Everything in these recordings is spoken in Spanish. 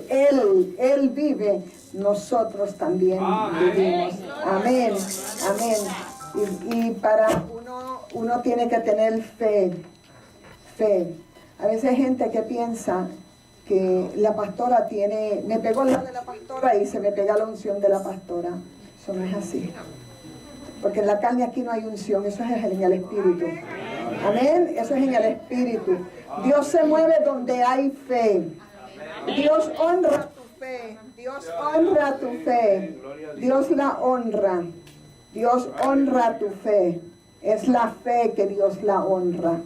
que Él vive, nosotros también vivimos. Amén, amén. Y para uno tiene que tener fe. A veces hay gente que piensa que la pastora me pegó la de la pastora y se me pega la unción de la pastora. Eso no es así. Porque en la carne aquí no hay unción, eso es en el Espíritu. Amén, eso es en el Espíritu. Dios se mueve donde hay fe. Dios honra tu fe. Dios honra tu fe. Dios la honra. Dios honra tu fe. Es la fe que Dios la honra.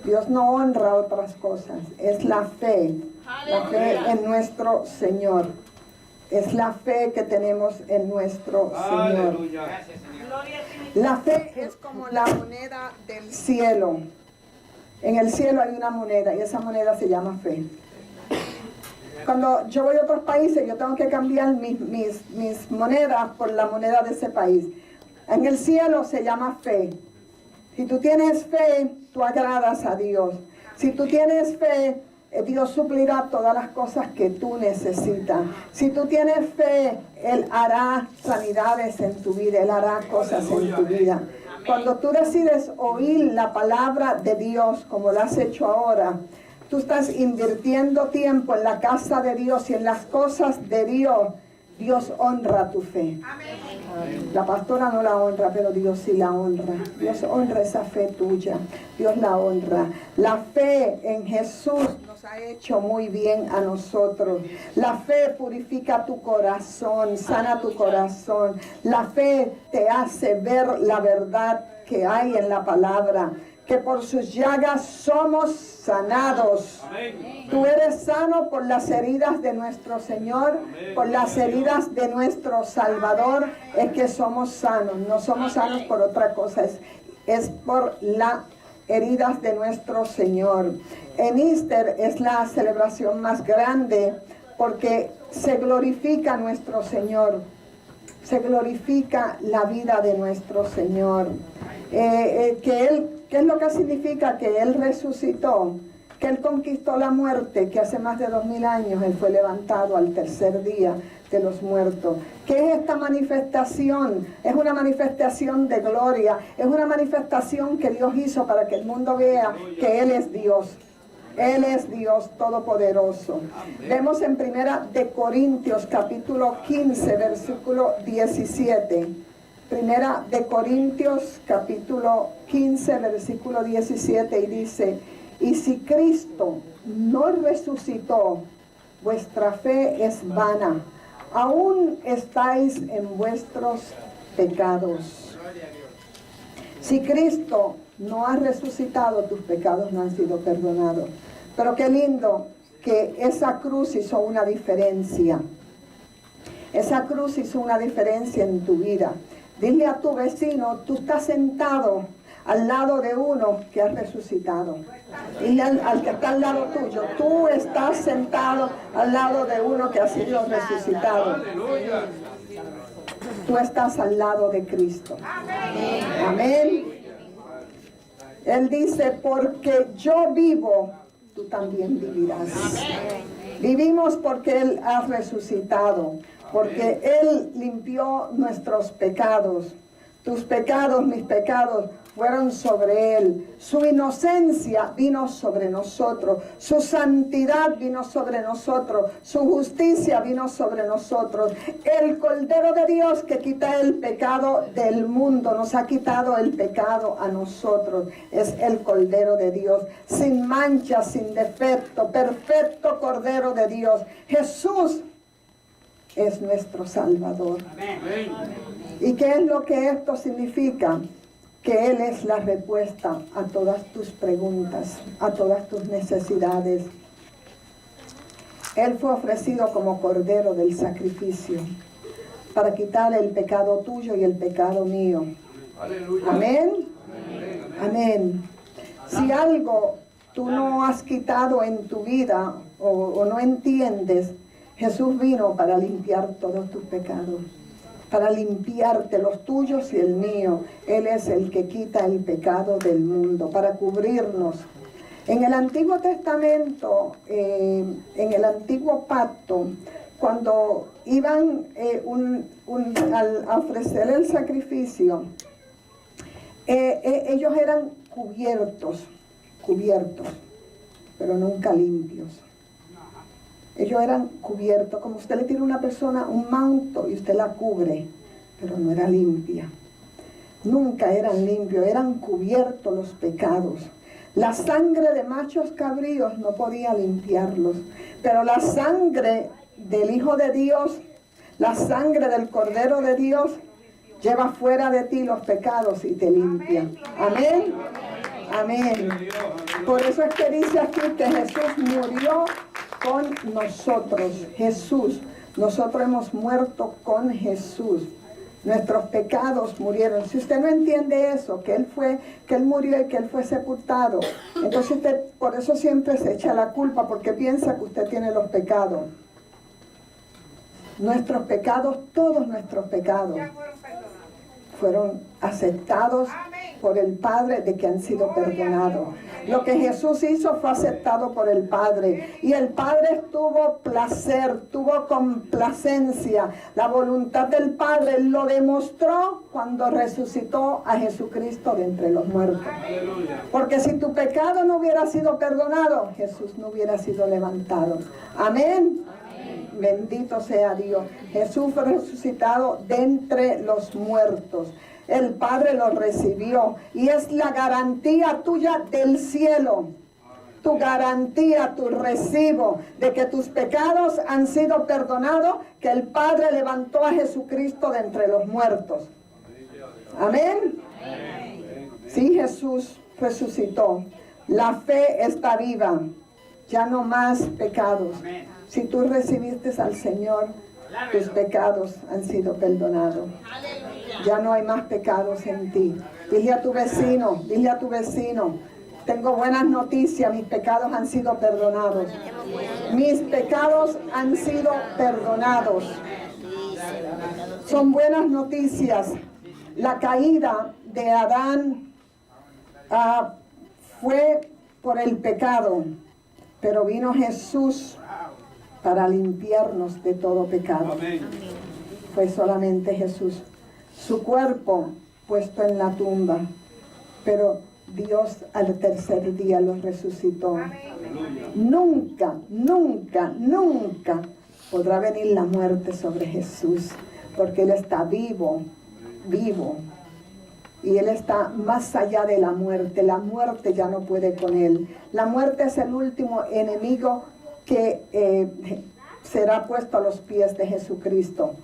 Dios no honra otras cosas. Es la fe. La fe en nuestro Señor. Es la fe que tenemos en nuestro Señor. La fe es como la moneda del cielo. En el cielo hay una moneda y esa moneda se llama fe. Cuando yo voy a otros países, yo tengo que cambiar mis monedas por la moneda de ese país. En el cielo se llama fe. Si tú tienes fe, tú agradas a Dios. Si tú tienes fe, Dios suplirá todas las cosas que tú necesitas. Si tú tienes fe, Él hará sanidades en tu vida, Él hará cosas en tu vida. Cuando tú decides oír la palabra de Dios, como lo has hecho ahora, tú estás invirtiendo tiempo en la casa de Dios y en las cosas de Dios. Dios honra tu fe. La pastora no la honra, pero Dios sí la honra. Dios honra esa fe tuya. Dios la honra. La fe en Jesús nos ha hecho muy bien a nosotros. La fe purifica tu corazón, sana tu corazón. La fe te hace ver la verdad que hay en la palabra. Que por sus llagas somos sanados. Amén. Tú eres sano por las heridas de nuestro Señor, amén, por las heridas de nuestro Salvador, es que somos sanos. No somos sanos por otra cosa, es por las heridas de nuestro Señor. En Easter es la celebración más grande porque se glorifica a nuestro Señor. Se glorifica la vida de nuestro Señor. ¿Qué es lo que significa? Que Él resucitó, que Él conquistó la muerte, que hace más de 2000 años Él fue levantado al tercer día de los muertos. ¿Qué es esta manifestación? Es una manifestación de gloria, es una manifestación que Dios hizo para que el mundo vea que Él es Dios. Él es Dios Todopoderoso. Amén. Vemos en Primera de Corintios, capítulo 15, versículo 17. Primera de Corintios, capítulo 15, versículo 17, y dice: y si Cristo no resucitó, vuestra fe es vana. Aún estáis en vuestros pecados. Si Cristo no ha resucitado, tus pecados no han sido perdonados. Pero qué lindo que esa cruz hizo una diferencia. Esa cruz hizo una diferencia en tu vida. Dile a tu vecino: tú estás sentado al lado de uno que ha resucitado. Dile al que está al lado tuyo: tú estás sentado al lado de uno que ha sido resucitado. Tú estás al lado de Cristo. Amén. Él dice: porque yo vivo, tú también vivirás. Vivimos porque Él ha resucitado, porque Él limpió nuestros pecados. Tus pecados, mis pecados, fueron sobre Él. Su inocencia vino sobre nosotros. Su santidad vino sobre nosotros. Su justicia vino sobre nosotros. El Cordero de Dios que quita el pecado del mundo, nos ha quitado el pecado a nosotros. Es el Cordero de Dios, sin mancha, sin defecto, perfecto Cordero de Dios. Jesús es nuestro Salvador. Amén. ¿Y qué es lo que esto significa? Que Él es la respuesta a todas tus preguntas, a todas tus necesidades. Él fue ofrecido como Cordero del sacrificio para quitar el pecado tuyo y el pecado mío. Aleluya. Amén. Amén. Si algo tú no has quitado en tu vida o no entiendes, Jesús vino para limpiar todos tus pecados, para limpiarte los tuyos y el mío. Él es el que quita el pecado del mundo, para cubrirnos. En el Antiguo Testamento, en el Antiguo Pacto, cuando iban a ofrecer el sacrificio, ellos eran cubiertos, pero nunca limpios. Ellos eran cubiertos, como usted le tira a una persona un manto y usted la cubre, pero no era limpia. Nunca eran limpios, eran cubiertos los pecados. La sangre de machos cabríos no podía limpiarlos, pero la sangre del Hijo de Dios, la sangre del Cordero de Dios, lleva fuera de ti los pecados y te limpia. Amén. Amén. Por eso es que dice aquí que Jesús murió con nosotros. Jesús, nosotros hemos muerto con Jesús. Nuestros pecados murieron. Si usted no entiende eso, que Él murió y que Él fue sepultado, entonces usted por eso siempre se echa la culpa, porque piensa que usted tiene los pecados. Nuestros pecados, todos nuestros pecados, fueron aceptados por el Padre, de que han sido perdonados. Lo que Jesús hizo fue aceptado por el Padre, y el Padre tuvo placer, tuvo complacencia. La voluntad del Padre lo demostró cuando resucitó a Jesucristo de entre los muertos. Porque si tu pecado no hubiera sido perdonado, Jesús no hubiera sido levantado. Amén. Bendito sea Dios. Jesús fue resucitado de entre los muertos. El Padre lo recibió y es la garantía tuya del cielo. Tu garantía, tu recibo de que tus pecados han sido perdonados, que el Padre levantó a Jesucristo de entre los muertos. Amén. Sí, Jesús resucitó. La fe está viva. Ya no más pecados. Si tú recibiste al Señor, tus pecados han sido perdonados. Ya no hay más pecados en ti. Dile a tu vecino, tengo buenas noticias, mis pecados han sido perdonados. Mis pecados han sido perdonados. Son buenas noticias. La caída de Adán fue por el pecado, pero vino Jesús para limpiarnos de todo pecado. Fue solamente Jesús. Su cuerpo puesto en la tumba, pero Dios al tercer día lo resucitó. Nunca, nunca, nunca podrá venir la muerte sobre Jesús, porque Él está vivo, vivo. Y Él está más allá de la muerte. La muerte ya no puede con Él. La muerte es el último enemigo que será puesto a los pies de Jesucristo.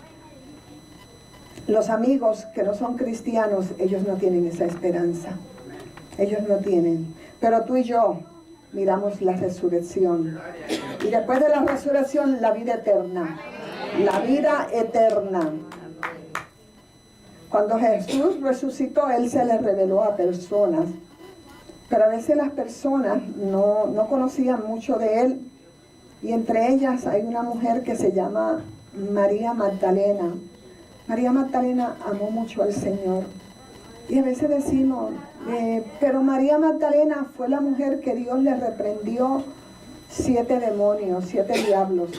Los amigos que no son cristianos, ellos no tienen esa esperanza. Ellos no tienen. Pero tú y yo miramos la resurrección. Y después de la resurrección, la vida eterna. La vida eterna. Cuando Jesús resucitó, Él se le reveló a personas. Pero a veces las personas no conocían mucho de Él. Y entre ellas hay una mujer que se llama María Magdalena. María Magdalena amó mucho al Señor. Y a veces decimos, pero María Magdalena fue la mujer que Dios le reprendió 7 demonios, 7 diablos.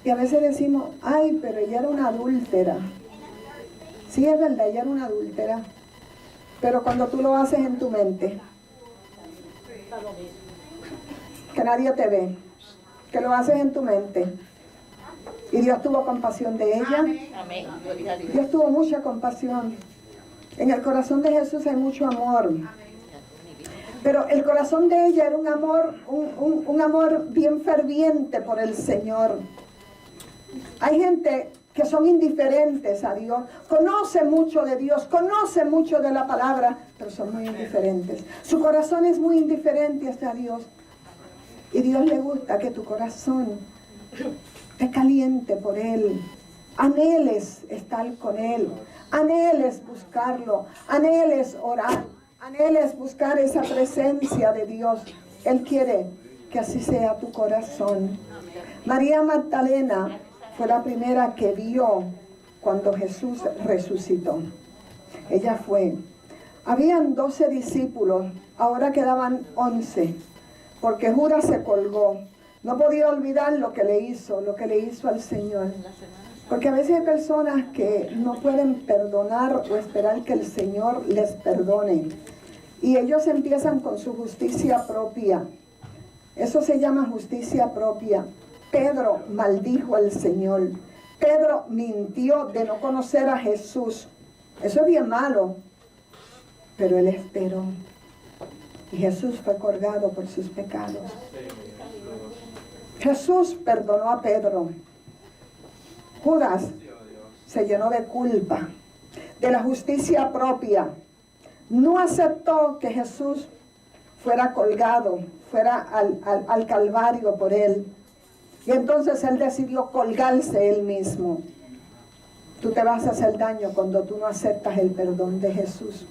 Y a veces decimos, ay, pero ella era una adúltera. Sí, es verdad, ella era una adúltera. Pero cuando tú lo haces en tu mente, que nadie te ve, que lo haces en tu mente, y Dios tuvo compasión de ella. Dios tuvo mucha compasión. En el corazón de Jesús hay mucho amor. Pero el corazón de ella era un amor bien ferviente por el Señor. Hay gente que son indiferentes a Dios, conocen mucho de Dios, conocen mucho de la palabra, pero son muy indiferentes. Su corazón es muy indiferente hacia Dios. Y Dios le gusta que tu corazón esté caliente por Él. Anheles estar con Él. Anheles buscarlo. Anheles orar. Anheles buscar esa presencia de Dios. Él quiere que así sea tu corazón. María Magdalena fue la primera que vio cuando Jesús resucitó. Ella fue. Habían 12 discípulos, ahora quedaban 11. porque Judas se colgó. No podía olvidar lo que le hizo al Señor. Porque a veces hay personas que no pueden perdonar o esperar que el Señor les perdone. Y ellos empiezan con su justicia propia. Eso se llama justicia propia. Pedro maldijo al Señor. Pedro mintió de no conocer a Jesús. Eso es bien malo. Pero él esperó. Y Jesús fue colgado por sus pecados. Jesús perdonó a Pedro. Judas se llenó de culpa, de la justicia propia. No aceptó que Jesús fuera colgado, fuera al Calvario por él. Y entonces él decidió colgarse él mismo. Tú te vas a hacer daño cuando tú no aceptas el perdón de Jesús.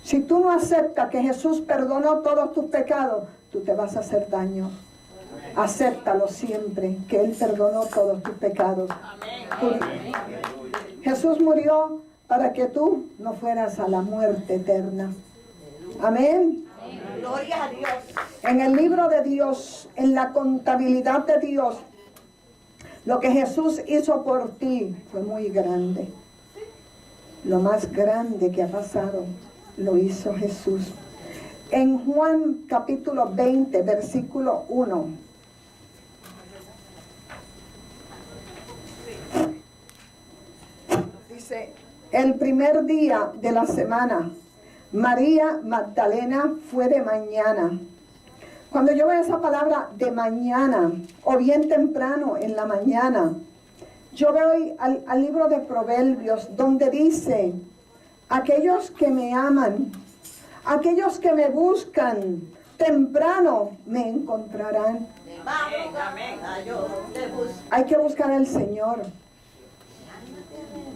Si tú no aceptas que Jesús perdonó todos tus pecados, tú te vas a hacer daño. Acéptalo siempre, que Él perdonó todos tus pecados. Jesús murió para que tú no fueras a la muerte eterna. Amén. Gloria a Dios. En el libro de Dios, en la contabilidad de Dios, lo que Jesús hizo por ti fue muy grande. Lo más grande que ha pasado lo hizo Jesús. En Juan capítulo 20, versículo 1. Dice, el primer día de la semana, María Magdalena fue de mañana. Cuando yo veo esa palabra de mañana, o bien temprano en la mañana, yo veo al libro de Proverbios, donde dice, aquellos que me aman, aquellos que me buscan, temprano me encontrarán. Hay que buscar al Señor.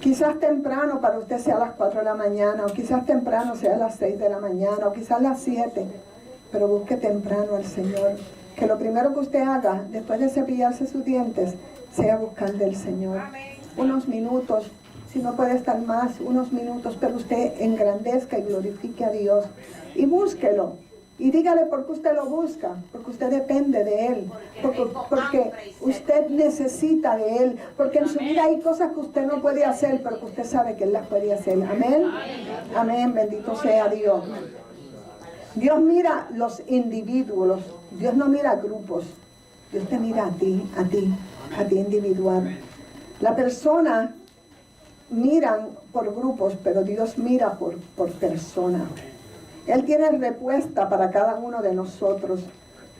Quizás temprano para usted sea a las 4 de la mañana, o quizás temprano sea a las 6 de la mañana, o quizás a las 7. Pero busque temprano al Señor. Que lo primero que usted haga, después de cepillarse sus dientes, sea buscar del Señor. Unos minutos, si no puede estar más, unos minutos, pero usted engrandezca y glorifique a Dios. Y búsquelo. Y dígale por qué usted lo busca, porque usted depende de Él, porque usted necesita de Él, porque en su vida hay cosas que usted no puede hacer, pero que usted sabe que Él las puede hacer. Amén. Amén, bendito sea Dios. Dios mira los individuos, Dios no mira grupos, Dios te mira a ti individual. La persona miran por grupos, pero Dios mira por persona. Él tiene respuesta para cada uno de nosotros.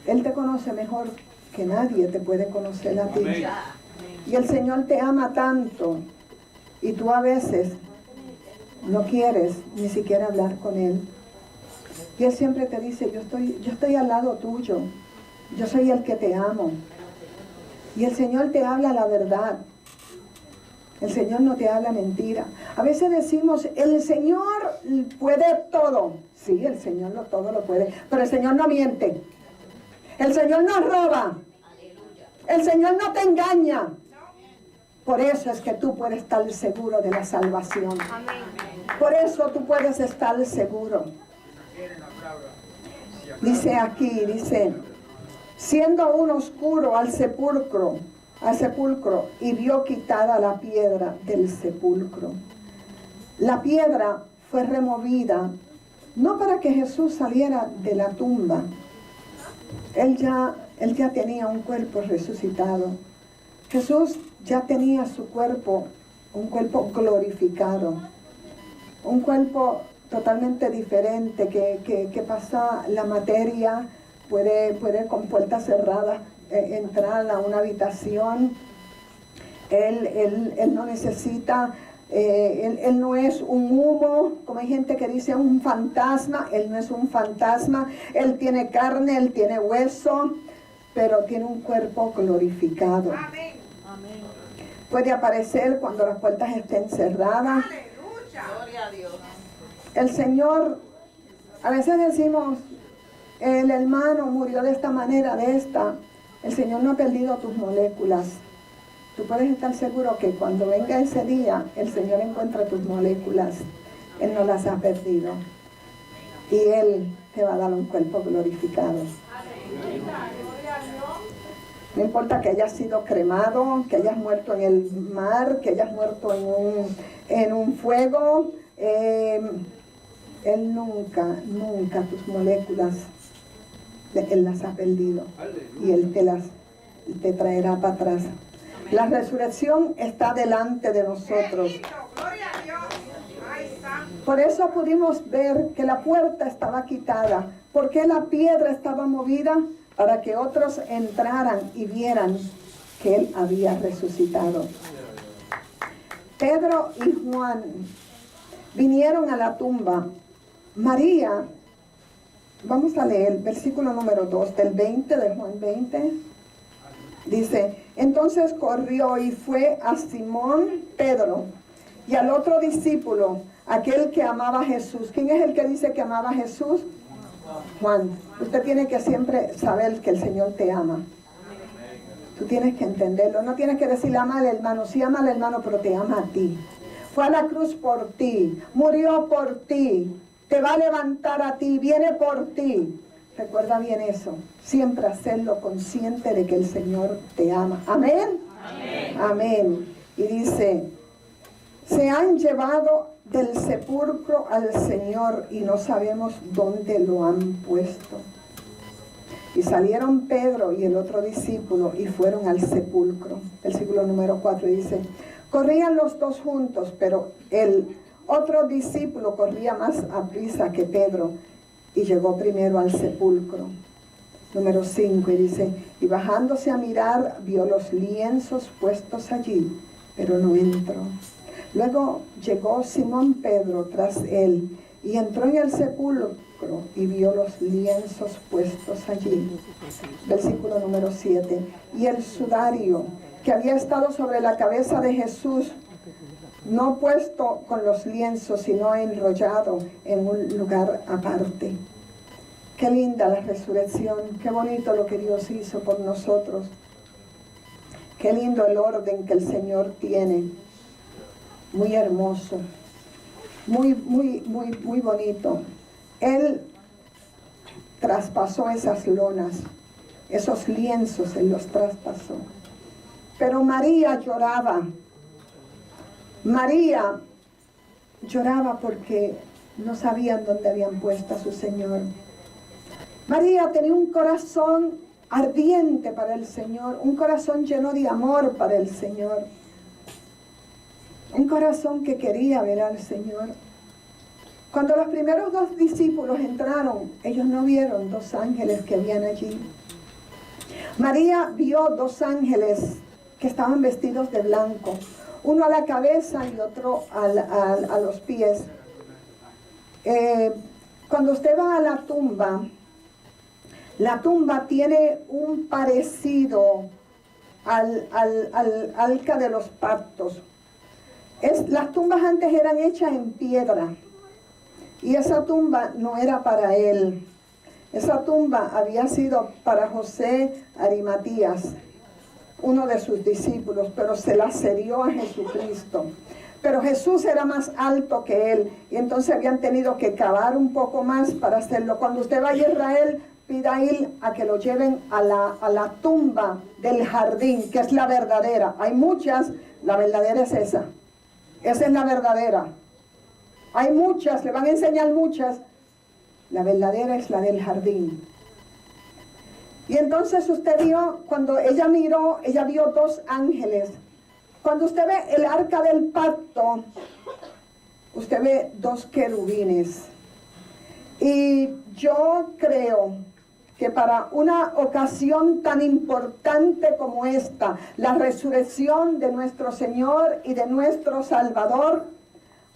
Él te conoce mejor que nadie te puede conocer a ti. Y el Señor te ama tanto, y tú a veces no quieres ni siquiera hablar con Él. Y Él siempre te dice, yo estoy al lado tuyo, yo soy el que te amo. Y el Señor te habla la verdad. El Señor no te habla mentira. A veces decimos, el Señor puede todo. Sí, el Señor todo lo puede, pero el Señor no miente. El Señor no roba. El Señor no te engaña. Por eso es que tú puedes estar seguro de la salvación. Por eso tú puedes estar seguro. Dice aquí, siendo aún oscuro al sepulcro, y vio quitada la piedra del sepulcro. La piedra fue removida, no para que Jesús saliera de la tumba. Él ya tenía un cuerpo resucitado. Jesús ya tenía su cuerpo, un cuerpo glorificado. Un cuerpo totalmente diferente, que pasa la materia, puede con puertas cerradas entrar a una habitación. Él no necesita, él no es un humo, como hay gente que dice un fantasma. Él no es un fantasma. Él tiene carne, él tiene hueso, pero tiene un cuerpo glorificado. Amén. Puede aparecer cuando las puertas estén cerradas. Gloria a Dios. El Señor, a veces decimos, el hermano murió de esta manera, de esta. El Señor no ha perdido tus moléculas. Tú puedes estar seguro que cuando venga ese día, el Señor encuentra tus moléculas. Él no las ha perdido. Y Él te va a dar un cuerpo glorificado. No importa que hayas sido cremado, que hayas muerto en el mar, que hayas muerto en un fuego. Él nunca tus moléculas, Él las ha perdido. Y Él te traerá para atrás. La resurrección está delante de nosotros. Por eso pudimos ver que la puerta estaba quitada. ¿Por qué la piedra estaba movida? Para que otros entraran y vieran que Él había resucitado. Pedro y Juan vinieron a la tumba. María, vamos a leer el versículo número 2 del 20 de Juan 20. Dice, entonces corrió y fue a Simón Pedro y al otro discípulo, aquel que amaba a Jesús. ¿Quién es el que dice que amaba a Jesús? Juan. Usted tiene que siempre saber que el Señor te ama. Tú tienes que entenderlo. No tienes que decirle ama al hermano. Sí ama al hermano, pero te ama a ti. Fue a la cruz por ti. Murió por ti. Te va a levantar a ti. Viene por ti. Recuerda bien eso. Siempre hacerlo consciente de que el Señor te ama. Amén. Amén. Amén. Y dice, se han llevado del sepulcro al Señor y no sabemos dónde lo han puesto. Y salieron Pedro y el otro discípulo y fueron al sepulcro. Versículo número 4 dice, corrían los dos juntos, pero el otro discípulo corría más aprisa que Pedro y llegó primero al sepulcro. Número 5 y dice, y bajándose a mirar vio los lienzos puestos allí, pero no entró. Luego llegó Simón Pedro tras él y entró en el sepulcro y vio los lienzos puestos allí. Versículo número 7. Y el sudario que había estado sobre la cabeza de Jesús, no puesto con los lienzos, sino enrollado en un lugar aparte. Qué linda la resurrección, qué bonito lo que Dios hizo por nosotros. Qué lindo el orden que el Señor tiene. Muy hermoso, muy bonito. Él traspasó esas lonas, esos lienzos, Él los traspasó. Pero María lloraba. María lloraba porque no sabían dónde habían puesto a su Señor. María tenía un corazón ardiente para el Señor, un corazón lleno de amor para el Señor. Un corazón que quería ver al Señor. Cuando los primeros dos discípulos entraron, ellos no vieron dos ángeles que habían allí. María vio dos ángeles que estaban vestidos de blanco, uno a la cabeza y otro a los pies. Cuando usted va a la tumba tiene un parecido al arca de los pactos. Las tumbas antes eran hechas en piedra y esa tumba no era para él. Esa tumba había sido para José Arimatías, uno de sus discípulos, pero se la cedió a Jesucristo. Pero Jesús era más alto que él y entonces habían tenido que cavar un poco más para hacerlo. Cuando usted vaya a Israel, pida ir a que lo lleven a la tumba del jardín, que es la verdadera. Hay muchas, la verdadera es esa. Esa es la verdadera. Hay muchas, le van a enseñar muchas. La verdadera es la del jardín. Y entonces usted vio, cuando ella miró, ella vio dos ángeles. Cuando usted ve el arca del pacto, usted ve dos querubines. Y yo creo que para una ocasión tan importante como esta, la resurrección de nuestro Señor y de nuestro Salvador,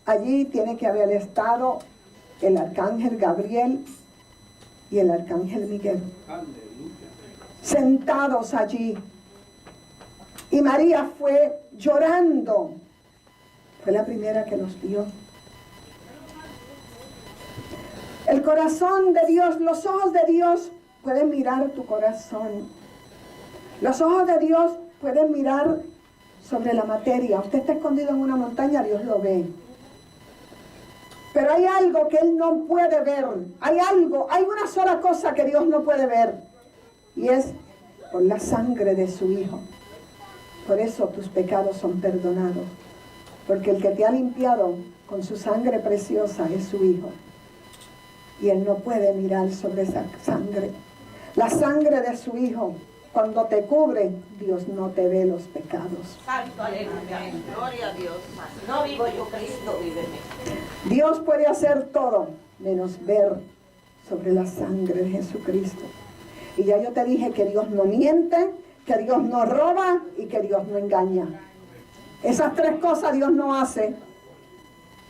allí tiene que haber estado el arcángel Gabriel y el arcángel Miguel. Sentados allí. Y María fue llorando. Fue la primera que los vio. El corazón de Dios, los ojos de Dios pueden mirar tu corazón. Los ojos de Dios pueden mirar sobre la materia. Usted está escondido en una montaña, Dios lo ve. Pero hay algo que Él no puede ver. Hay una sola cosa que Dios no puede ver. Y es por la sangre de su Hijo. Por eso tus pecados son perdonados. Porque el que te ha limpiado con su sangre preciosa es su Hijo. Y Él no puede mirar sobre esa sangre. La sangre de su Hijo, cuando te cubre, Dios no te ve los pecados. Santo, aleluya. Gloria a Dios. No vivo yo, Cristo vive en mí. Dios puede hacer todo menos ver sobre la sangre de Jesucristo. Y ya yo te dije que Dios no miente, que Dios no roba y que Dios no engaña. Esas tres cosas Dios no hace.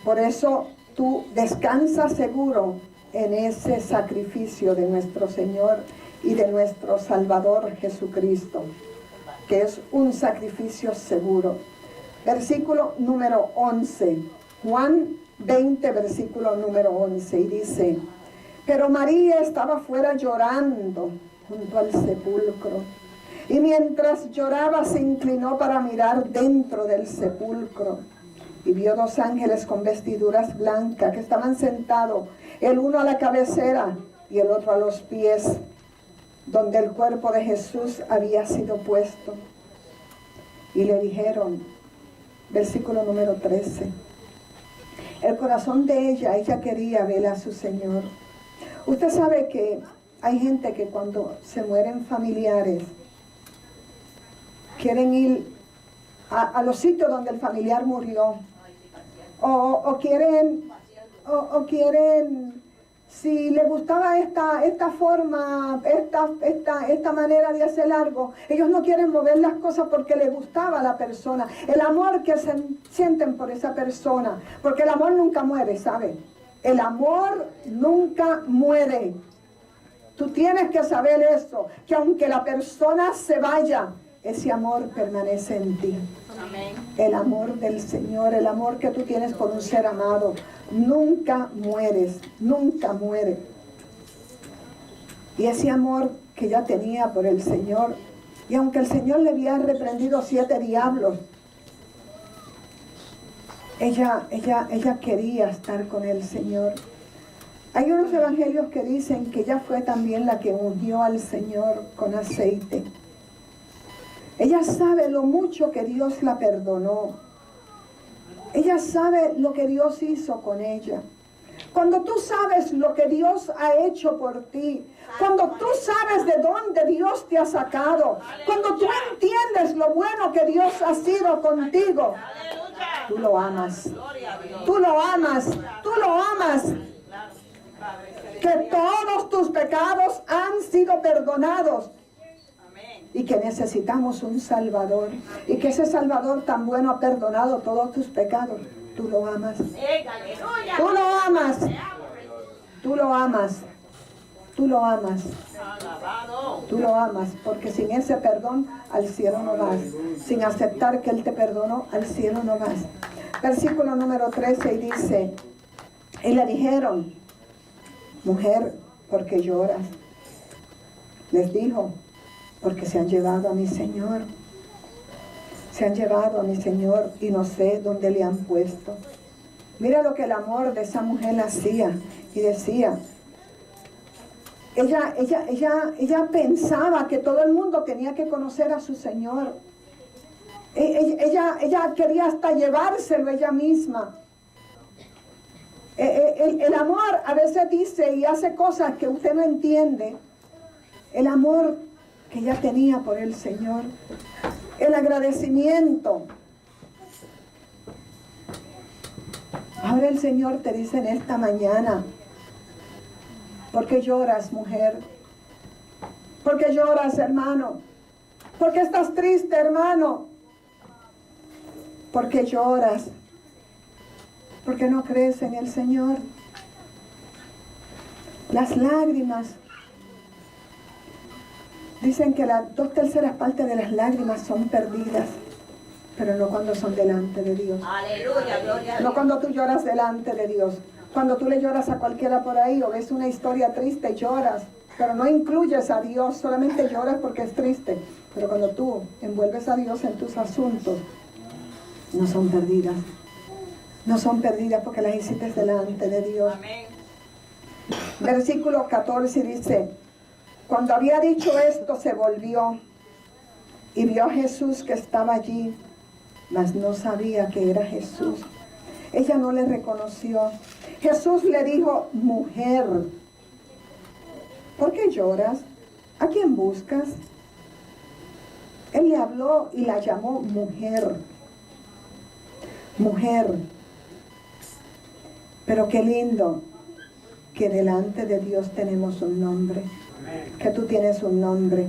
Por eso tú descansas seguro en ese sacrificio de nuestro Señor y de nuestro Salvador Jesucristo, que es un sacrificio seguro. Versículo número 11, Juan 20, versículo número 11, y dice: pero María estaba fuera llorando junto al sepulcro, y mientras lloraba se inclinó para mirar dentro del sepulcro, y vio dos ángeles con vestiduras blancas que estaban sentados, el uno a la cabecera y el otro a los pies, donde el cuerpo de Jesús había sido puesto. Y le dijeron, versículo número 13, el corazón de ella quería ver a su Señor. Usted sabe que hay gente que cuando se mueren familiares, quieren ir a los sitios donde el familiar murió, o quieren, si le gustaba esta forma, esta manera de hacer algo, ellos no quieren mover las cosas porque les gustaba a la persona, el amor que sienten por esa persona, porque el amor nunca muere, ¿sabe? El amor nunca muere. Tú tienes que saber eso, que aunque la persona se vaya, ese amor permanece en ti. Amén. El amor del Señor, el amor que tú tienes por un ser amado, nunca mueres, nunca muere. Y ese amor que ella tenía por el Señor, y aunque el Señor le había reprendido 7 diablos, ella quería estar con el Señor. Hay unos evangelios que dicen que ella fue también la que ungió al Señor con aceite. Ella sabe lo mucho que Dios la perdonó. Ella sabe lo que Dios hizo con ella. Cuando tú sabes lo que Dios ha hecho por ti, cuando tú sabes de dónde Dios te ha sacado, cuando tú entiendes lo bueno que Dios ha sido contigo, tú lo amas. Tú lo amas. Tú lo amas. Que todos tus pecados han sido perdonados. Y que necesitamos un Salvador. Y que ese Salvador tan bueno ha perdonado todos tus pecados. Tú lo amas. Tú lo amas. Tú lo amas. Tú lo amas. Tú lo amas. Porque sin ese perdón al cielo no vas. Sin aceptar que Él te perdonó, al cielo no vas. Versículo número 13 y dice: y le dijeron, mujer, ¿por qué lloras? Les dijo, porque se han llevado a mi Señor. Se han llevado a mi Señor y no sé dónde le han puesto. Mira lo que el amor de esa mujer hacía y decía. Ella pensaba que todo el mundo tenía que conocer a su Señor. Ella quería hasta llevárselo ella misma. El amor a veces dice y hace cosas que usted no entiende. El amor que ella tenía por el Señor, el agradecimiento. Ahora el Señor te dice en esta mañana: ¿por qué lloras, mujer? ¿Por qué lloras, hermano? ¿Por qué estás triste, hermano? ¿Por qué lloras? ¿Por qué no crees en el Señor? Las lágrimas. Dicen que las 2/3 partes de las lágrimas son perdidas, pero no cuando son delante de Dios. Aleluya, gloria a Dios. No cuando tú lloras delante de Dios. Cuando tú le lloras a cualquiera por ahí o ves una historia triste y lloras, pero no incluyes a Dios, solamente lloras porque es triste. Pero cuando tú envuelves a Dios en tus asuntos, no son perdidas. No son perdidas porque las hiciste delante de Dios. Amén. Versículo 14 dice: Cuando había dicho esto, se volvió y vio a Jesús que estaba allí, mas no sabía que era Jesús. Ella no le reconoció. Jesús le dijo: mujer, ¿por qué lloras? ¿A quién buscas? Él le habló y la llamó mujer. Mujer. Pero qué lindo que delante de Dios tenemos un nombre. Que tú tienes un nombre.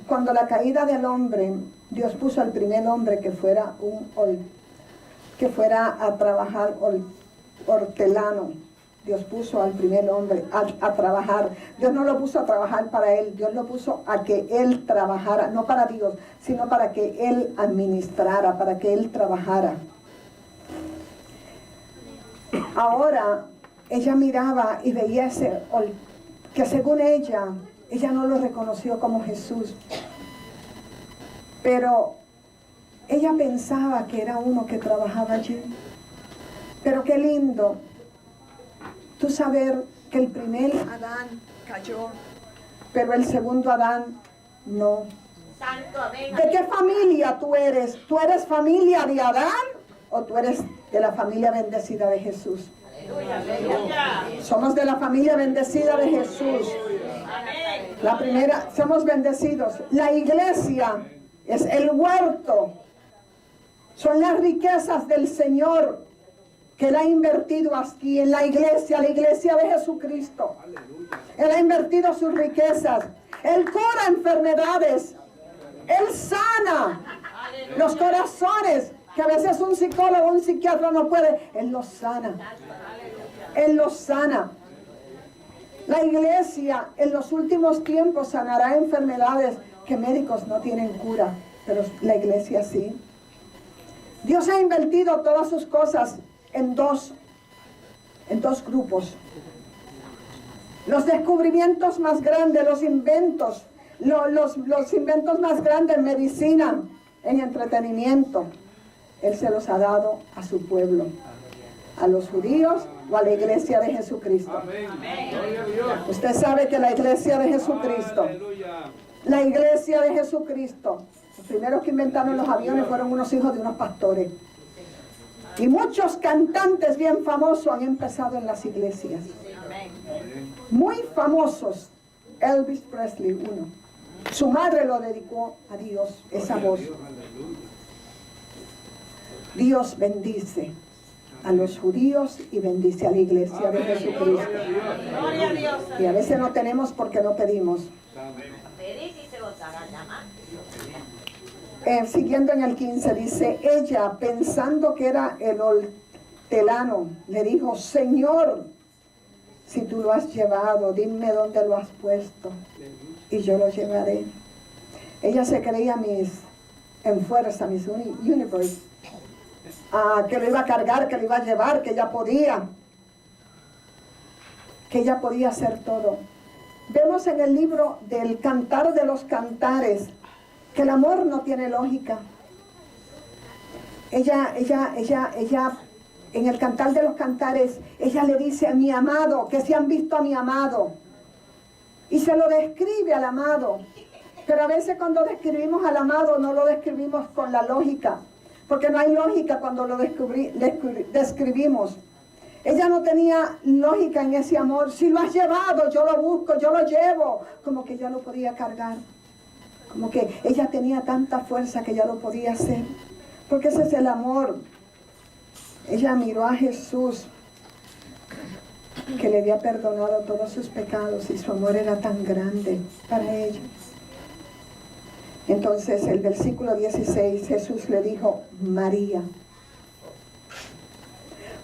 Cuando la caída del hombre, Dios puso al primer hombre que fuera a trabajar hortelano. Dios puso al primer hombre a trabajar. Dios no lo puso a trabajar para él, Dios lo puso a que él trabajara, no para Dios, sino para que él administrara, para que él trabajara. Ahora ella miraba y veía que según ella no lo reconoció como Jesús, pero ella pensaba que era uno que trabajaba allí. Pero qué lindo tú saber que el primer Adán cayó, pero el segundo Adán no. Santo, amén. ¿De qué familia tú eres? ¿Tú eres familia de Adán o tú eres de la familia bendecida de Jesús? Aleluya. Somos de la familia bendecida de Jesús. Amén. La primera, somos bendecidos. La iglesia es el huerto. Son las riquezas del Señor que Él ha invertido aquí en la iglesia de Jesucristo. Él ha invertido sus riquezas. Él cura enfermedades. Él sana los corazones que a veces un psicólogo, un psiquiatra no puede. Él los sana. Él los sana. La iglesia en los últimos tiempos sanará enfermedades que médicos no tienen cura, pero la iglesia sí. Dios ha invertido todas sus cosas en dos grupos. Los descubrimientos más grandes, los inventos más grandes en medicina, en entretenimiento, Él se los ha dado a su pueblo, a los judíos o a la iglesia de Jesucristo. Usted sabe que la iglesia de Jesucristo, los primeros que inventaron los aviones fueron unos hijos de unos pastores. Y muchos cantantes bien famosos han empezado en las iglesias. Muy famosos. Elvis Presley, uno. Su madre lo dedicó a Dios, esa voz. Dios bendice a los judíos y bendice a la iglesia de Jesucristo. Gloria a Dios. Y a veces no tenemos porque no pedimos. Pedid y se os hará llamar. Siguiendo en el 15 dice: ella, pensando que era el hortelano, le dijo: Señor, si tú lo has llevado, dime dónde lo has puesto y yo lo llevaré. Ella se creía en fuerza, Miss Universe, que lo iba a cargar, que lo iba a llevar, que ella podía hacer todo. Vemos en el libro del Cantar de los Cantares que el amor no tiene lógica. Ella, en el Cantar de los Cantares, ella le dice a mi amado, que se han visto a mi amado. Y se lo describe al amado. Pero a veces cuando describimos al amado no lo describimos con la lógica. Porque no hay lógica cuando lo describimos. Ella no tenía lógica en ese amor. Si lo has llevado, yo lo busco, yo lo llevo. Como que ella lo podía cargar. Como que ella tenía tanta fuerza que ella lo podía hacer. Porque ese es el amor. Ella miró a Jesús, que le había perdonado todos sus pecados, y su amor era tan grande para ella. Entonces, el versículo 16, Jesús le dijo: María.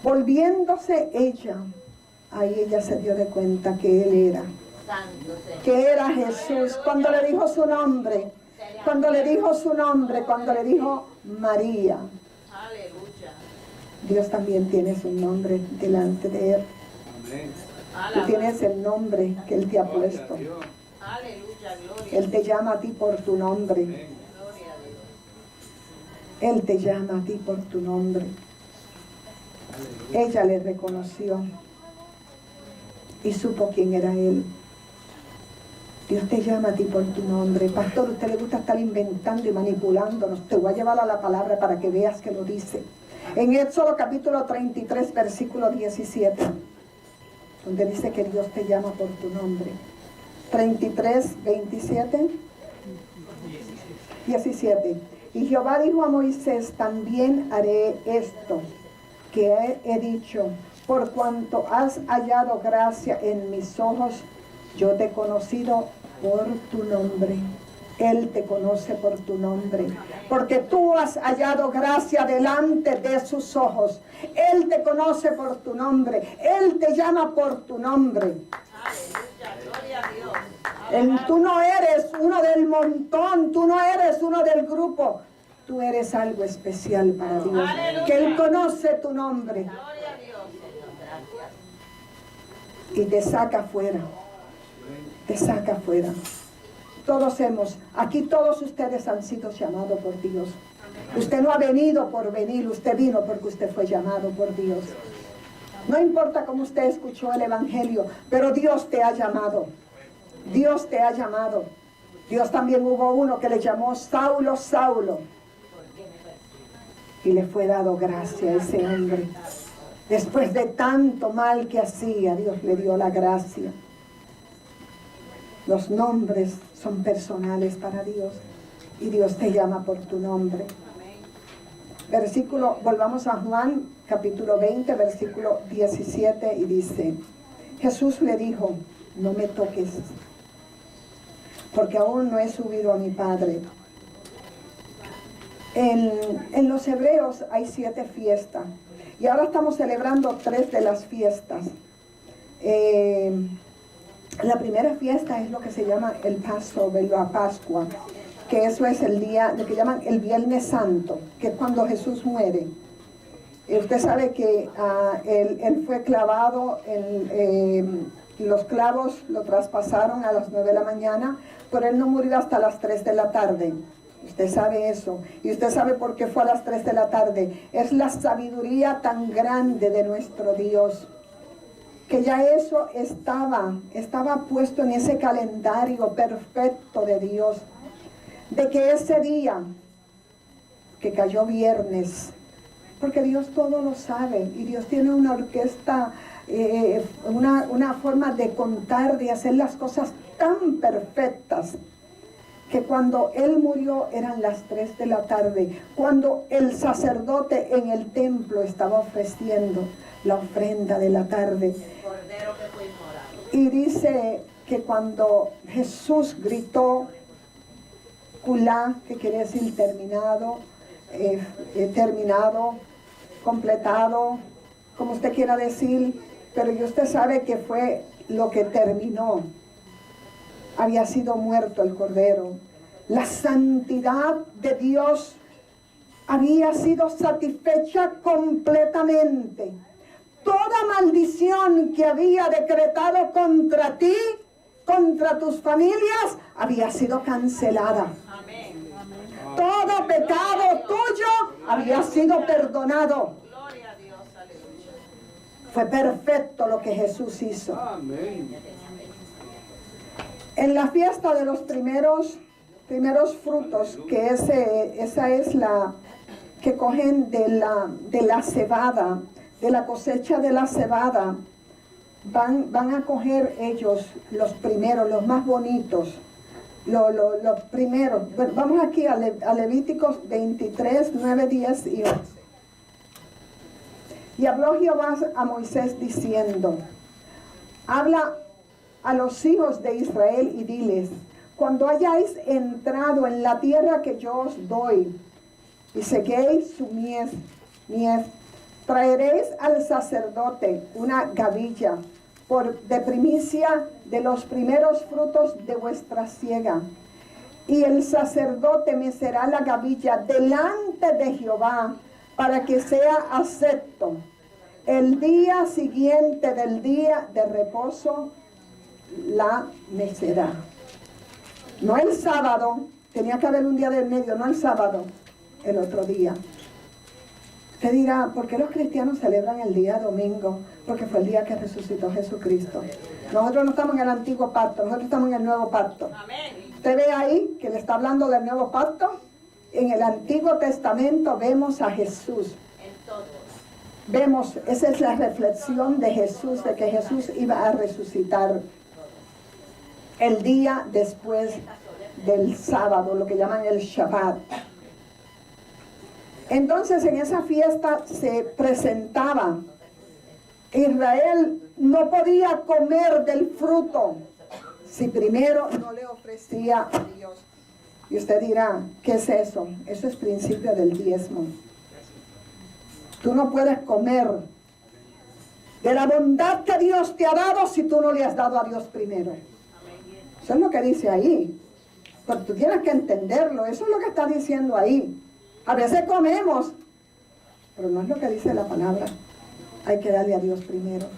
Volviéndose ella, ahí ella se dio de cuenta que Él era. Que era Jesús. Cuando le dijo su nombre, cuando le dijo María. Aleluya. Dios también tiene su nombre delante de Él. Tú tienes el nombre que Él te ha puesto. Aleluya, gloria. Él te llama a ti por tu nombre. Gloria a Dios. Él te llama a ti por tu nombre. Ella le reconoció. y supo quién era él. Dios te llama a ti por tu nombre. Pastor, usted le gusta estar inventando y manipulándonos. Te voy a llevar a la palabra para que veas que lo dice. En Éxodo capítulo 33, versículo 17, donde dice que Dios te llama por tu nombre. 33, 27, 17. Y Jehová dijo a Moisés, también haré esto que he dicho, por cuanto has hallado gracia en mis ojos, yo te he conocido por tu nombre. Él te conoce por tu nombre, porque tú has hallado gracia delante de sus ojos. Él te conoce por tu nombre, Él te llama por tu nombre. Aleluya, gloria a Dios. Tú no eres uno del montón, tú no eres uno del grupo, tú eres algo especial para Dios. Aleluya. Que Él conoce tu nombre Gloria a Dios, Señor, gracias. y te saca afuera, te saca afuera. Aquí todos ustedes han sido llamados por Dios. Usted no ha venido por venir, usted vino porque usted fue llamado por Dios. No importa cómo usted escuchó el Evangelio, pero Dios te ha llamado. Dios te ha llamado. Dios también hubo uno que le llamó Saulo, Saulo. Y le fue dado gracia a ese hombre. Después de tanto mal que hacía, Dios le dio la gracia. Los nombres son personales para Dios y Dios te llama por tu nombre. Volvamos a Juan capítulo 20, versículo 17 y dice, Jesús le dijo, no me toques, porque aún no he subido a mi Padre. En los hebreos hay 7 fiestas y ahora estamos celebrando 3 de las fiestas. La primera fiesta es lo que se llama el Passover, la Pascua, que eso es el día, lo que llaman el Viernes Santo, que es cuando Jesús muere. Y usted sabe que él fue clavado, los clavos lo traspasaron a las 9 de la mañana, pero él no murió hasta las 3 de la tarde. Usted sabe eso. Y usted sabe por qué fue a las 3 de la tarde. Es la sabiduría tan grande de nuestro Dios, que ya eso estaba puesto en ese calendario perfecto de Dios, de que ese día que cayó viernes, porque Dios todo lo sabe y Dios tiene una orquesta, una forma de contar, de hacer las cosas tan perfectas, que cuando Él murió eran las 3 de la tarde, cuando el sacerdote en el templo estaba ofreciendo la ofrenda de la tarde. Cordero que fue inmolado. Y dice que cuando Jesús gritó, Kulá, que quiere decir terminado, completado, como usted quiera decir, pero usted sabe que fue lo que terminó. Había sido muerto el Cordero. La santidad de Dios había sido satisfecha completamente. Toda maldición que había decretado contra ti, contra tus familias, había sido cancelada. Amén. Todo pecado tuyo había sido perdonado. Gloria a Dios, aleluya. Fue perfecto lo que Jesús hizo. Amén. En la fiesta de los primeros frutos, que esa es la que cogen de la cebada, de la cosecha de la cebada, van a coger ellos los primeros, los más bonitos, los primeros. Bueno, vamos aquí a Levíticos 23, 9, 10 y 11. Y habló Jehová a Moisés diciendo, habla a los hijos de Israel y diles, cuando hayáis entrado en la tierra que yo os doy, y seguéis su mies, traeréis al sacerdote una gavilla de primicia de los primeros frutos de vuestra siega. Y el sacerdote mecerá la gavilla delante de Jehová para que sea acepto. El día siguiente del día de reposo la mecerá. No el sábado, tenía que haber un día del medio, no el sábado, el otro día. Usted dirá, ¿por qué los cristianos celebran el día domingo? Porque fue el día que resucitó Jesucristo. Nosotros no estamos en el antiguo pacto, nosotros estamos en el nuevo pacto. Usted ve ahí que le está hablando del nuevo pacto. En el Antiguo Testamento vemos a Jesús. Vemos, esa es la reflexión de Jesús, de que Jesús iba a resucitar el día después del sábado, lo que llaman el Shabbat. Entonces en esa fiesta se presentaba. Israel no podía comer del fruto si primero no le ofrecía a Dios. Y usted dirá, ¿qué es eso? Eso es principio del diezmo. Tú no puedes comer de la bondad que Dios te ha dado si tú no le has dado a Dios primero. Eso es lo que dice ahí. Pero tú tienes que entenderlo. Eso es lo que está diciendo ahí. A veces comemos, pero no es lo que dice la palabra. Hay que darle a Dios primero.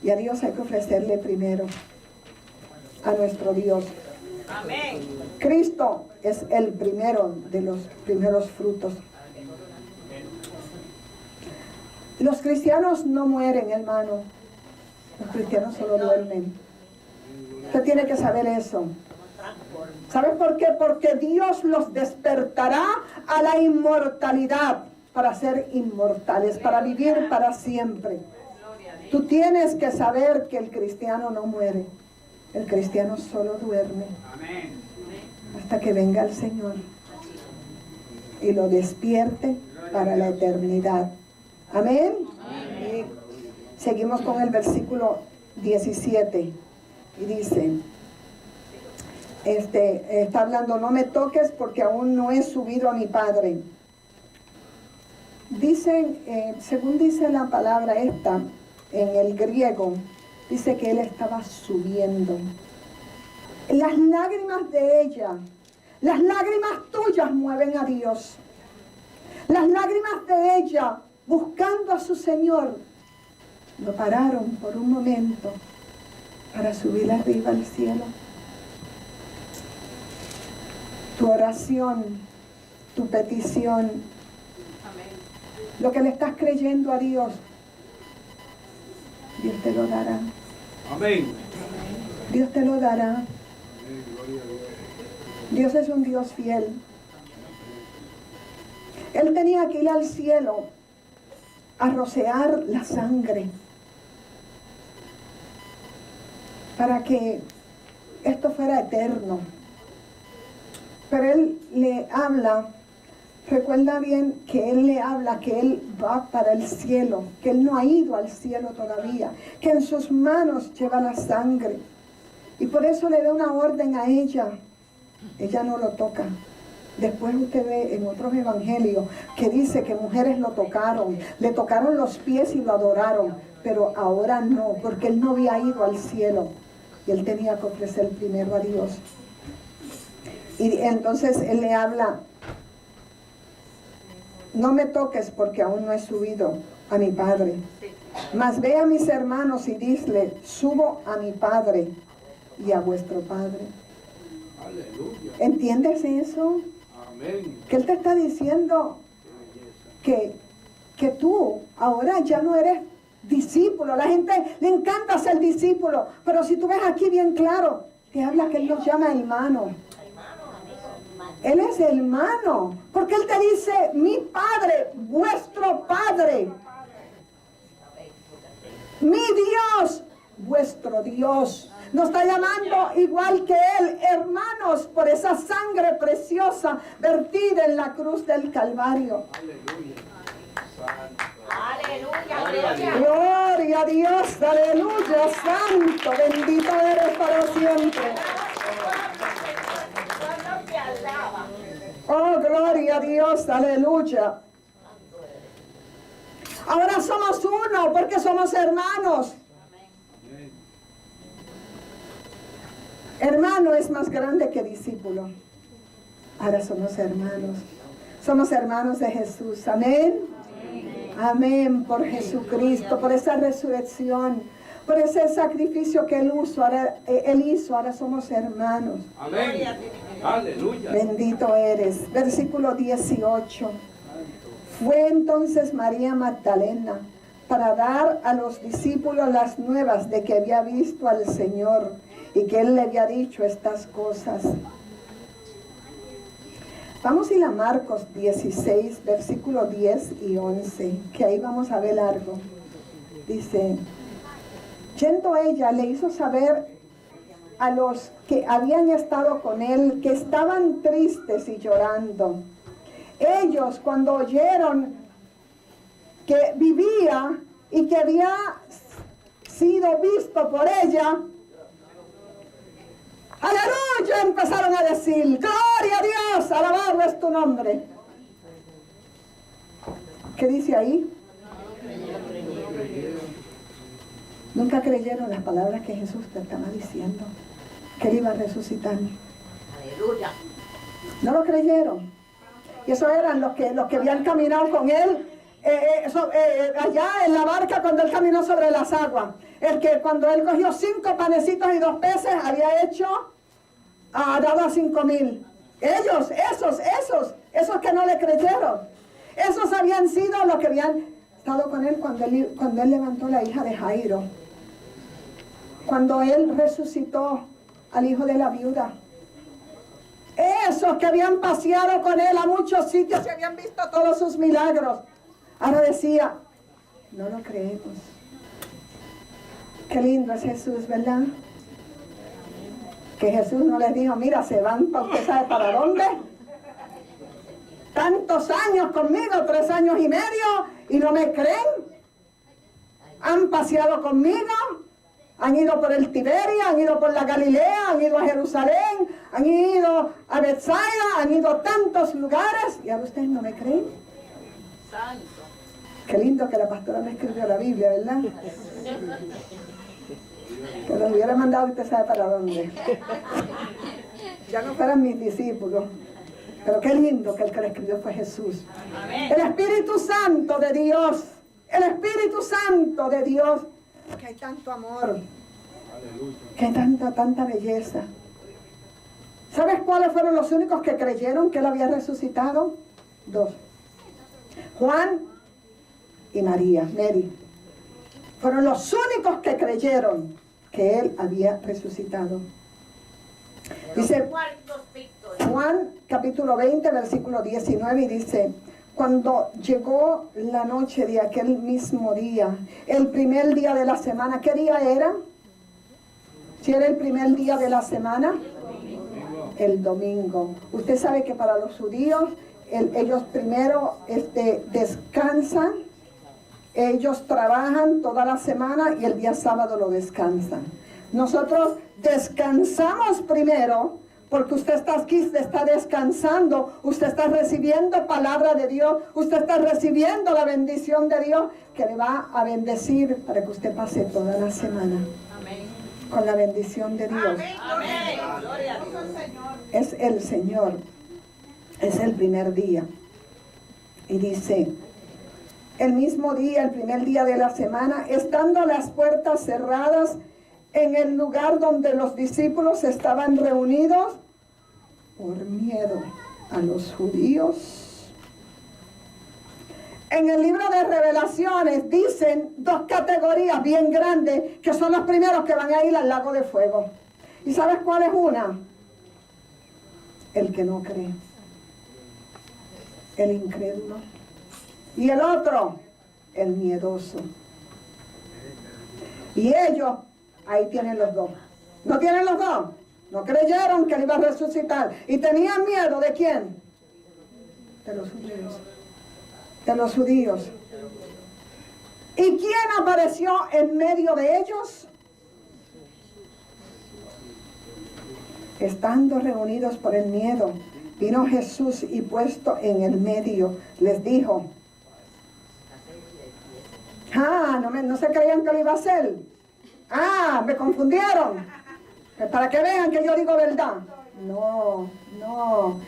Y a Dios hay que ofrecerle primero. A nuestro Dios. Amén. Cristo es el primero de los primeros frutos. Los cristianos no mueren, hermano. Los cristianos solo duermen. Usted tiene que saber eso. ¿Sabe por qué? Porque Dios los despertará a la inmortalidad para ser inmortales, para vivir para siempre. Tú tienes que saber que el cristiano no muere. El cristiano solo duerme hasta que venga el Señor y lo despierte para la eternidad. Amén. Amén. Seguimos con el versículo 17 y dice, está hablando, no me toques porque aún no he subido a mi Padre. Dicen, según dice la palabra esta, en el griego, dice que él estaba subiendo. Las lágrimas de ella, las lágrimas tuyas mueven a Dios. Las lágrimas de ella, buscando a su Señor, lo pararon por un momento para subir arriba al cielo. Tu oración, tu petición, lo que le estás creyendo a Dios, Dios te lo dará. Amén. Dios te lo dará. Dios es un Dios fiel. Él tenía que ir al cielo a rociar la sangre para que esto fuera eterno. Pero Él le habla, recuerda bien que Él le habla que Él va para el cielo, que Él no ha ido al cielo todavía, que en sus manos lleva la sangre. Y por eso le da una orden a ella. Ella no lo toca. Después usted ve en otros evangelios que dice que mujeres lo tocaron, le tocaron los pies y lo adoraron, pero ahora no, porque Él no había ido al cielo y Él tenía que ofrecer primero a Dios. Y entonces Él le habla, no me toques porque aún no he subido a mi Padre, mas ve a mis hermanos y disle, subo a mi Padre y a vuestro Padre. Aleluya. ¿Entiendes eso? Amén. Que Él te está diciendo que tú ahora ya no eres discípulo. La gente le encanta ser discípulo, pero si tú ves aquí bien claro, te habla que Él nos llama hermano. Él es hermano, porque Él te dice, mi Padre, vuestro Padre. Mi Dios, vuestro Dios. Nos está llamando igual que Él, hermanos, por esa sangre preciosa vertida en la cruz del Calvario. Aleluya. Gloria a Dios, aleluya, santo, bendito eres para siempre. Oh, gloria a Dios, aleluya. Ahora somos uno porque somos hermanos. Hermano es más grande que discípulo. Ahora somos hermanos. Somos hermanos de Jesús. Amén. Amén. Por Jesucristo, por esa resurrección, por ese sacrificio que Él hizo. Ahora somos hermanos. Amén. Aleluya. Bendito eres. Versículo 18. Fue entonces María Magdalena para dar a los discípulos las nuevas de que había visto al Señor y que Él le había dicho estas cosas. Vamos a ir a Marcos 16, versículos 10 y 11, que ahí vamos a ver algo. Dice, yendo ella, le hizo saber a los que habían estado con él que estaban tristes y llorando. Ellos, cuando oyeron que vivía y que había sido visto por ella, aleluya, empezaron a decir, gloria a Dios, alabado es tu nombre. ¿Qué dice ahí? Nunca creyeron las palabras que Jesús te estaba diciendo, que Él iba a resucitar. Aleluya. No lo creyeron. Y esos eran los que habían caminado con Él allá en la barca cuando Él caminó sobre las aguas. El que cuando Él cogió 5 panecitos y 2 peces había hecho, dado a 5,000. Ellos, esos que no le creyeron, esos habían sido los que habían estado con Él cuando él levantó la hija de Jairo, cuando Él resucitó al hijo de la viuda. Esos que habían paseado con Él a muchos sitios y habían visto todos sus milagros. Ahora decía, no lo creemos. Qué lindo es Jesús, ¿verdad? Que Jesús no les dijo, mira, se van, ¿usted sabe para dónde? Tantos años conmigo, 3 años y medio, y no me creen. Han paseado conmigo, han ido por el Tiberia, han ido por la Galilea, han ido a Jerusalén, han ido a Betsaida, han ido a tantos lugares, y ahora ustedes no me creen. Santo. Qué lindo que la pastora me escribió la Biblia, ¿verdad? Que los hubiera mandado, usted sabe para dónde. Ya no fueran mis discípulos. Pero qué lindo que el que la escribió fue Jesús. Amén. El Espíritu Santo de Dios. El Espíritu Santo de Dios. Que hay tanto amor. Aleluya. Que hay tanta belleza. ¿Sabes cuáles fueron los únicos que creyeron que Él había resucitado? 2. Juan y María, Mary. Fueron los únicos que creyeron que Él había resucitado. Dice Juan capítulo 20, versículo 19, y dice, cuando llegó la noche de aquel mismo día, el primer día de la semana, ¿qué día era? ¿Si era el primer día de la semana? El domingo. Usted sabe que para los judíos, ellos primero descansan, ellos trabajan toda la semana y el día sábado lo descansan. Nosotros descansamos primero porque usted está aquí, usted está descansando, usted está recibiendo palabra de Dios, usted está recibiendo la bendición de Dios que le va a bendecir para que usted pase toda la semana. Amén. Con la bendición de Dios. Amén. Gloria a Dios. Es el Señor, es el primer día. Y dice, el mismo día, el primer día de la semana, estando las puertas cerradas en el lugar donde los discípulos estaban reunidos, por miedo a los judíos. En el libro de Revelaciones dicen 2 categorías bien grandes que son los primeros que van a ir al lago de fuego. ¿Y sabes cuál es una? El que no cree, el incrédulo. Y el otro, el miedoso. Y ellos, ahí tienen los 2. ¿No tienen los 2? No creyeron que Él iba a resucitar. ¿Y tenían miedo de quién? De los judíos. De los judíos. ¿Y quién apareció en medio de ellos? Estando reunidos por el miedo, vino Jesús y puesto en el medio, les dijo, no se creían que lo iba a hacer. Me confundieron. Para que vean que yo digo verdad. No.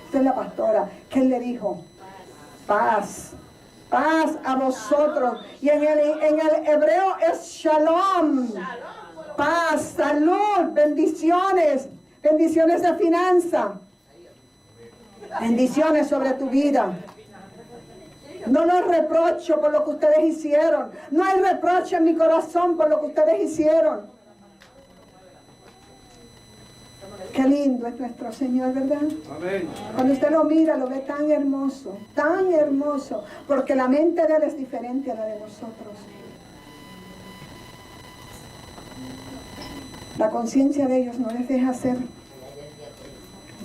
Esta es la pastora. ¿Qué le dijo? Paz. Paz a vosotros. Y en el hebreo es shalom. Paz, salud, bendiciones. Bendiciones de finanza. Bendiciones sobre tu vida. No los reprocho por lo que ustedes hicieron. No hay reproche en mi corazón por lo que ustedes hicieron. Qué lindo es nuestro Señor, ¿verdad? Amén. Cuando usted lo mira, lo ve tan hermoso, porque la mente de Él es diferente a la de nosotros. La conciencia de ellos no les deja hacer,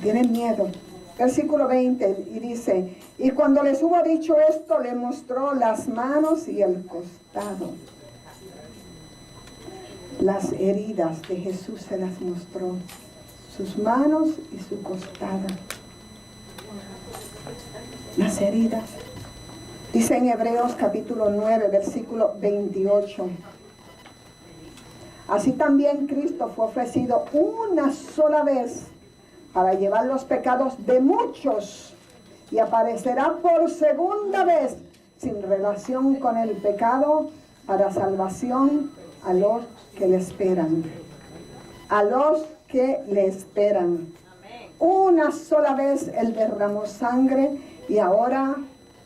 tienen miedo. Versículo 20, y dice, y cuando les hubo dicho esto, le mostró las manos y el costado. Las heridas de Jesús se las mostró, sus manos y su costado. Las heridas. Dice en Hebreos capítulo 9, versículo 28. Así también Cristo fue ofrecido una sola vez para llevar los pecados de muchos y aparecerá por segunda vez sin relación con el pecado para salvación a los que le esperan. A los que le esperan. Una sola vez Él derramó sangre y ahora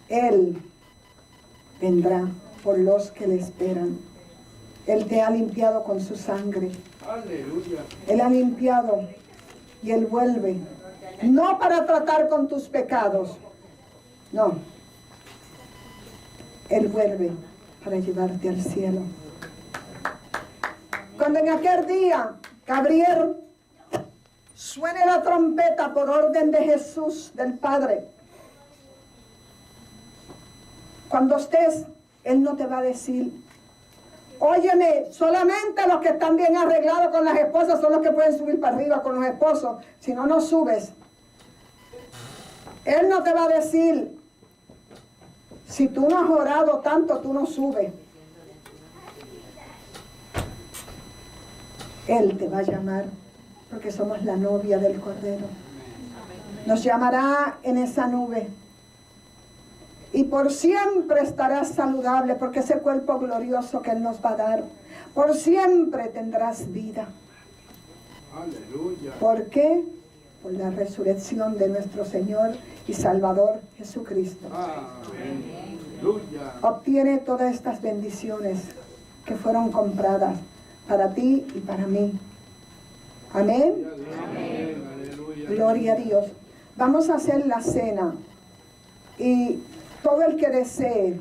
Él vendrá por los que le esperan. Él te ha limpiado con su sangre. Aleluya. Él ha limpiado y Él vuelve. No para tratar con tus pecados. No. Él vuelve para llevarte al cielo. Cuando en aquel día, Gabriel, suene la trompeta por orden de Jesús, del Padre. Cuando estés, Él no te va a decir, óyeme, solamente los que están bien arreglados con las esposas son los que pueden subir para arriba con los esposos. Si no, no subes. Él no te va a decir, si tú no has orado tanto, tú no subes. Él te va a llamar, porque somos la novia del Cordero. Nos llamará en esa nube. Y por siempre estarás saludable, porque ese cuerpo glorioso que Él nos va a dar, por siempre tendrás vida. Aleluya. ¿Por qué? Por la resurrección de nuestro Señor y Salvador Jesucristo. Amén. Aleluya. Obtiene todas estas bendiciones que fueron compradas para ti y para mí. Amén. Amén. Aleluya. Gloria a Dios. Vamos a hacer la cena. Y todo el que desee,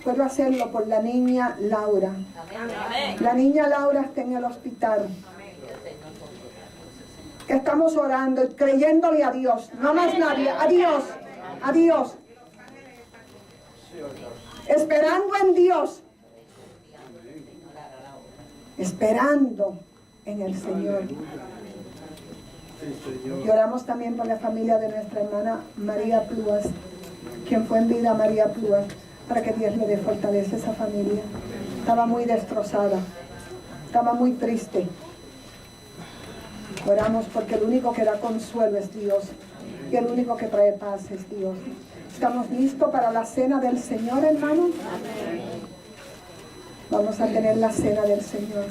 puedo hacerlo por la niña Laura. Amén. La niña Laura está en el hospital. Estamos orando y creyéndole a Dios. No más nadie. A Dios. A Dios. Esperando en Dios. Esperando en el Señor. Sí, Señor. Y oramos también por la familia de nuestra hermana María Pluas, quien fue en vida María Pluas, para que Dios le dé fortaleza a esa familia. Estaba muy destrozada, estaba muy triste. Oramos porque el único que da consuelo es Dios, y el único que trae paz es Dios. ¿Estamos listos para la cena del Señor, hermanos? Vamos a tener la cena del Señor.